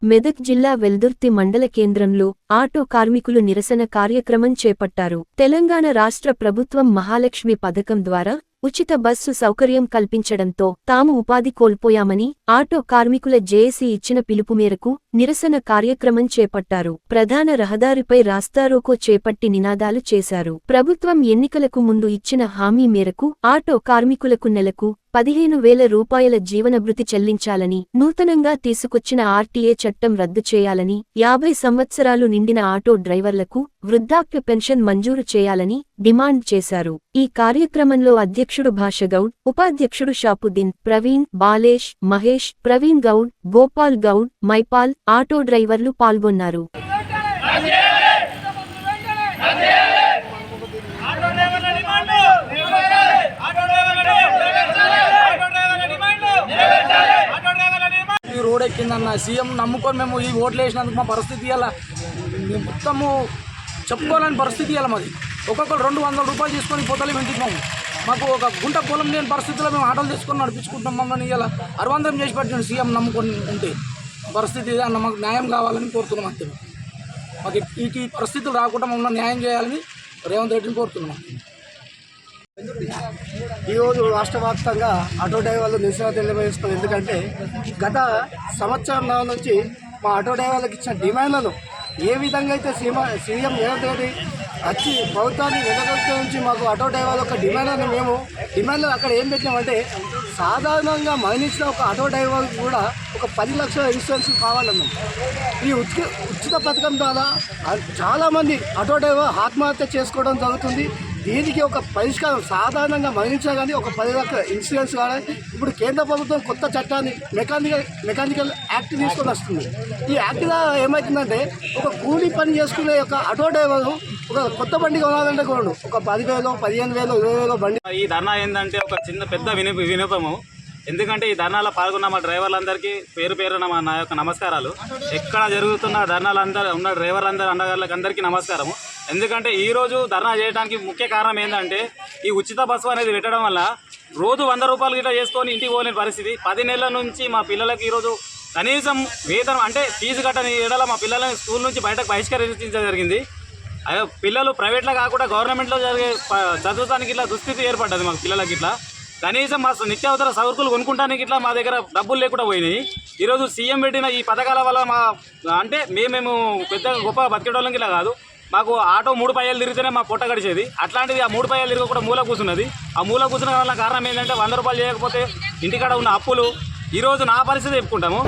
మెదక్ జిల్లా వెల్దుర్తి మండల కేంద్రంలో ఆటో కార్మికులు నిరసన కార్యక్రమం చేపట్టారు. తెలంగాణ రాష్ట్ర ప్రభుత్వం మహాలక్ష్మి పథకం ద్వారా ఉచిత బస్సు సౌకర్యం కల్పించడంతో తాము ఉపాధి కోల్పోయామని ఆటో కార్మికుల జేఏసీ ఇచ్చిన పిలుపు మేరకు నిరసన కార్యక్రమం చేపట్టారు. ప్రధాన రహదారిపై రాస్తారోకో చేపట్టి నినాదాలు చేశారు. ప్రభుత్వం ఎన్నికలకు ముందు ఇచ్చిన హామీ మేరకు ఆటో కార్మికులకు నెలకు 15,000 రూపాయల జీవనభృతి చెల్లించాలని, నూతనంగా తీసుకొచ్చిన ఆర్టీఏ చట్టం రద్దు చేయాలని, 50 సంవత్సరాలు నిండిన ఆటో డ్రైవర్లకు వృద్ధాప్య పెన్షన్ మంజూరు చేయాలని డిమాండ్ చేశారు. ఈ కార్యక్రమంలో అధ్యక్షుడు భాషగౌడ్, ఉపాధ్యక్షుడు షాపుద్దీన్, ప్రవీణ్, బాలేష్, మహేష్, ప్రవీణ్ గౌడ్, గోపాల్ గౌడ్, మైపాల్, ఆటో డ్రైవర్లు పాల్గొన్నారు. రోడ్ ఎక్కిందన్న సీఎం నమ్ముకొని మేము ఈ ఓట్లు వేసినందుకు మా పరిస్థితి ఇలా మొత్తము చెప్పుకోలేని పరిస్థితి ఇలా మాది. ఒక్కొక్కరు 200 రూపాయలు తీసుకొని పోతలే వెంటున్నాము. మాకు ఒక గుంట పొలం లేని పరిస్థితిలో మేము ఆటోలు తీసుకొని నడిపించుకుంటాం. మమ్మల్ని ఇలా అరవందరం చేసి పెట్టిన సీఎం నమ్ముకొని ఉంటే పరిస్థితి అన్న మాకు న్యాయం కావాలని కోరుతున్నాం. అంతే మాకు ఈ పరిస్థితులు రాకుండా మమ్మల్ని న్యాయం చేయాలని రేవంత్ రెడ్డిని కోరుతున్నాం. ఈరోజు రాష్ట్ర వ్యాప్తంగా ఆటో డ్రైవర్లు నిరసన తెలియజేస్తున్నాం. ఎందుకంటే గత సంవత్సరం నుంచి మా ఆటో డ్రైవర్లకు ఇచ్చిన డిమాండ్లను ఏ విధంగా అయితే సీఎం రేవంత్ రెడ్డి వచ్చి ప్రభుత్వాన్ని వెనక నుంచి మాకు ఆటో డ్రైవర్ల యొక్క డిమాండ్లు అక్కడ ఏం పెట్టినామంటే సాధారణంగా మరణించిన ఒక ఆటో డ్రైవర్ కూడా ఒక 10 లక్షల ఇన్సూరెన్స్ కావాలన్నాం. ఈ ఉచిత పథకం ద్వారా చాలామంది ఆటో డ్రైవర్ ఆత్మహత్య చేసుకోవడం జరుగుతుంది. దీనికి ఒక పరిష్కారం సాధారణంగా మరణించినా కానీ ఒక 10 లక్షల ఇన్సూరెన్స్ కానీ ఇప్పుడు కేంద్ర ప్రభుత్వం కొత్త చట్టాన్ని మెకానికల్ యాక్ట్ తీసుకొని వస్తుంది. ఈ యాక్ట్ ద్వారా ఏమవుతుందంటే ఒక కూలీ పని చేసుకునే ఒక ఆటో డ్రైవరు ఒక కొత్త బండి కొనాలంటే కూడా ఒక 10,000, 15,000, 20,000 బండి. ఈ ధర్నా ఏంటంటే ఒక చిన్న పెద్ద వినూపము. ఎందుకంటే ఈ ధర్నాలో పాల్గొన్న మా డ్రైవర్లందరికీ పేరు పేరున నా యొక్క నమస్కారాలు. ఎక్కడ జరుగుతున్న ధర్నాలందరూ ఉన్న డ్రైవర్లందరూ అన్నగారులకు అందరికీ నమస్కారము. ఎందుకంటే ఈరోజు ధర్నా చేయడానికి ముఖ్య కారణం ఏంటంటే ఈ ఉచిత బస్సు అనేది పెట్టడం వల్ల రోజు 100 రూపాయలు గిట్లా చేసుకొని ఇంటికి పోలేని పరిస్థితి. 10 నెలల నుంచి మా పిల్లలకి ఈరోజు కనీసం వేతనం అంటే ఫీజు కట్టని ఏడాల మా పిల్లలని స్కూల్ నుంచి బయటకు బహిష్కరించడం జరిగింది. పిల్లలు ప్రైవేట్లో కాకుండా గవర్నమెంట్లో జరిగే చదువుతానికి ఇట్లా దుస్థితి ఏర్పడ్డది మాకు పిల్లలకి. ఇట్లా కనీసం మా నిత్యావసర సరుకులు కొనుక్కుంటానికి ఇట్లా మా దగ్గర డబ్బులు లేకుండా పోయినాయి. ఈరోజు సీఎం పెట్టిన ఈ పథకాల వల్ల మా అంటే మేము పెద్ద గొప్ప బతికేటోళ్ళకి ఇలా కాదు. మాకు ఆటో 3 పైలు తిరిగితేనే మా పొట్ట గడిచేది. అట్లాంటిది ఆ 3 పైలు తిరిగి కూడా మూల కూర్చున్నది. ఆ మూల కూర్చున్న వల్ల కారణం ఏంటంటే 100 రూపాయలు చేయకపోతే ఇంటికాడ ఉన్న అప్పులు. ఈరోజు నా పరిస్థితి చెప్పుకుంటాము.